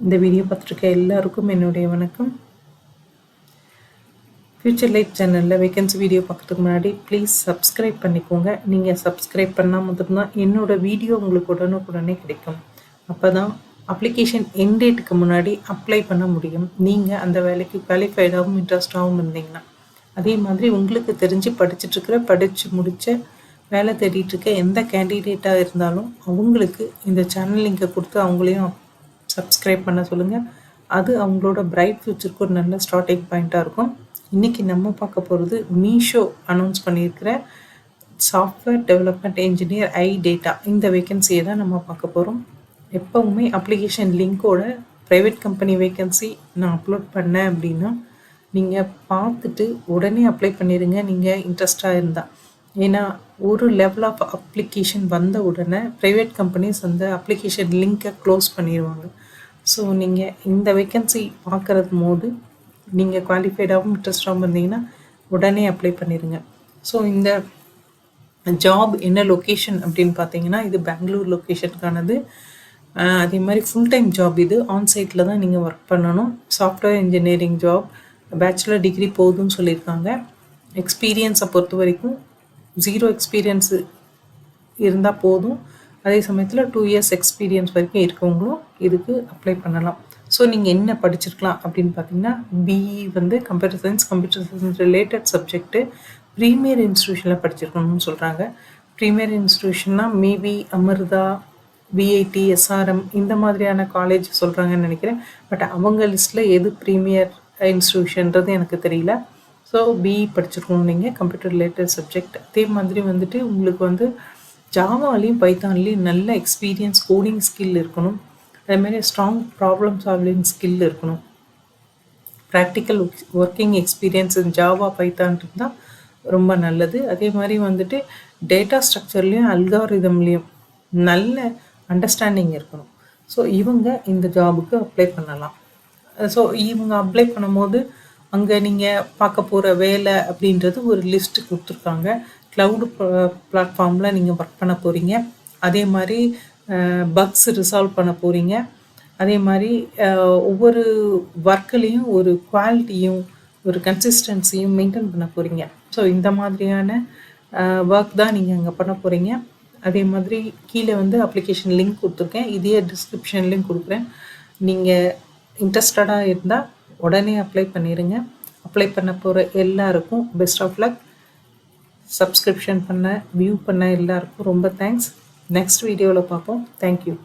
இந்த வீடியோ பார்த்துருக்க எல்லாருக்கும் என்னுடைய வணக்கம். ஃப்யூச்சர் லைஃப் சேனலில் வேகன்சி வீடியோ பார்க்கறதுக்கு முன்னாடி ப்ளீஸ் சப்ஸ்கிரைப் பண்ணிக்கோங்க. நீங்கள் சப்ஸ்கிரைப் பண்ணால் மட்டும்தான் என்னோடய வீடியோ உங்களுக்கு உடனுக்குடனே கிடைக்கும். அப்போ தான் அப்ளிகேஷன் எண்ட் டேட்டுக்கு முன்னாடி அப்ளை பண்ண முடியும். நீங்கள் அந்த வேலைக்கு குவாலிஃபைடாகவும் இன்ட்ரெஸ்டாகவும் இருந்தீங்கன்னா. அதே மாதிரி உங்களுக்கு தெரிஞ்சு படித்து முடித்த வேலை தேடிட்டுருக்க எந்த கேண்டிடேட்டாக இருந்தாலும் அவங்களுக்கு இந்த சேனல் லிங்கை கொடுத்து அவங்களையும் சப்ஸ்கிரைப் பண்ண சொல்லுங்கள். அது அவங்களோட பிரைட் ஃபியூச்சருக்கு ஒரு நல்ல ஸ்டார்டிங் பாயிண்ட்டாக இருக்கும். இன்றைக்கி நம்ம பார்க்க போகிறது மீஷோ அனௌன்ஸ் பண்ணியிருக்கிற சாஃப்ட்வேர் டெவலப்மெண்ட் இன்ஜினியர் ஐடேட்டா இந்த வேகன்சியை தான் நம்ம பார்க்க போகிறோம். எப்போவுமே அப்ளிகேஷன் லிங்க்கோட ப்ரைவேட் கம்பெனி வேகன்சி நான் அப்லோட் பண்ணேன் அப்படின்னா நீங்கள் பார்த்துட்டு உடனே அப்ளை பண்ணிடுங்க நீங்கள் இன்ட்ரெஸ்டாக இருந்தால். ஏன்னா ஒரு லெவல் ஆஃப் அப்ளிகேஷன் வந்த உடனே ப்ரைவேட் கம்பெனிஸ் அந்த அப்ளிகேஷன் லிங்க்கை க்ளோஸ் பண்ணிடுவாங்க. ஸோ நீங்கள் இந்த வேக்கன்சி பார்க்குறது போது நீங்கள் குவாலிஃபைடாகவும் இன்ட்ரெஸ்டாகவும் இருந்தீங்கன்னா உடனே அப்ளை பண்ணிடுங்க. ஸோ இந்த ஜாப் என்ன லொக்கேஷன் அப்படின்னு பார்த்தீங்கன்னா இது பெங்களூர் லொக்கேஷனுக்கானது. அதே மாதிரி ஃபுல் டைம் ஜாப், இது ஆன்சைட்டில் தான் நீங்கள் ஒர்க் பண்ணணும். Software engineering job, bachelor degree போதும்னு சொல்லியிருக்காங்க. எக்ஸ்பீரியன்ஸை பொறுத்த வரைக்கும் 0 எக்ஸ்பீரியன்ஸு இருந்தால் போதும். அதே சமயத்தில் 2 இயர்ஸ் எக்ஸ்பீரியன்ஸ் வரைக்கும் இருக்கவங்களும் இதுக்கு அப்ளை பண்ணலாம். ஸோ நீங்கள் என்ன படிச்சிருக்கலாம் அப்படின்னு பார்த்தீங்கன்னா BE computer science related subject premier இன்ஸ்டியூஷனில் படிச்சிருக்கணும்னு சொல்கிறாங்க. ப்ரீமியர் இன்ஸ்டியூஷன்னா மேபி அமிர்தா, விஐடி, எஸ்ஆர்எம் இந்த மாதிரியான காலேஜ் சொல்கிறாங்கன்னு நினைக்கிறேன். பட் அவங்க லிஸ்ட்டில் எது ப்ரீமியர் இன்ஸ்டியூஷன்றது எனக்கு தெரியல. ஸோ பிஇ படிச்சிருக்கணும் நீங்கள் கம்ப்யூட்டர் ரிலேட்டட் சப்ஜெக்ட். அதே மாதிரி உங்களுக்கு ஜாவாலையும் பைத்தான்லேயும் நல்ல எக்ஸ்பீரியன்ஸ் கோடிங் ஸ்கில் இருக்கணும். அதேமாதிரி ஸ்ட்ராங் ப்ராப்ளம் சால்விங் ஸ்கில் இருக்கணும். Practical working experience Java Python இருந்தால் ரொம்ப நல்லது. அதே மாதிரி டேட்டா ஸ்ட்ரக்சர்லேயும் அல்காரிதம்லேயும் நல்ல அண்டர்ஸ்டாண்டிங் இருக்கணும். ஸோ இவங்க இந்த ஜாபுக்கு அப்ளை பண்ணலாம். ஸோ இவங்க அப்ளை பண்ணும்போது அங்கே நீங்கள் பார்க்க போகிற வேலை அப்படின்றது ஒரு லிஸ்ட்டு கொடுத்துருக்காங்க. க்ளவுடு பிளாட்ஃபார்மில் நீங்கள் ஒர்க் பண்ண போகிறீங்க. அதே மாதிரி பக்ஸ் ரிசால்வ் பண்ண போகிறீங்க. அதே மாதிரி ஒவ்வொரு ஒர்க்குலேயும் ஒரு குவாலிட்டியும் ஒரு கன்சிஸ்டன்சியும் மெயின்டைன் பண்ண போகிறீங்க. ஸோ இந்த மாதிரியான ஒர்க் தான் நீங்கள் அங்கே பண்ண போகிறீங்க. அதே மாதிரி கீழே அப்ளிகேஷன் லிங்க் கொடுத்துருக்கேன். இதே டிஸ்கிரிப்ஷன்லேயும் கொடுக்குறேன். நீங்கள் இன்ட்ரெஸ்டடாக இருந்தால் உடனே அப்ளை பண்ணிடுங்க. அப்ளை பண்ண போகிற எல்லாருக்கும் பெஸ்ட் ஆஃப் லக். சப்ஸ்கிரிப்ஷன் பண்ண, வியூ பண்ண எல்லாருக்கும் ரொம்ப தேங்க்ஸ். நெக்ஸ்ட் வீடியோவில் பார்ப்போம். தேங்க்யூ.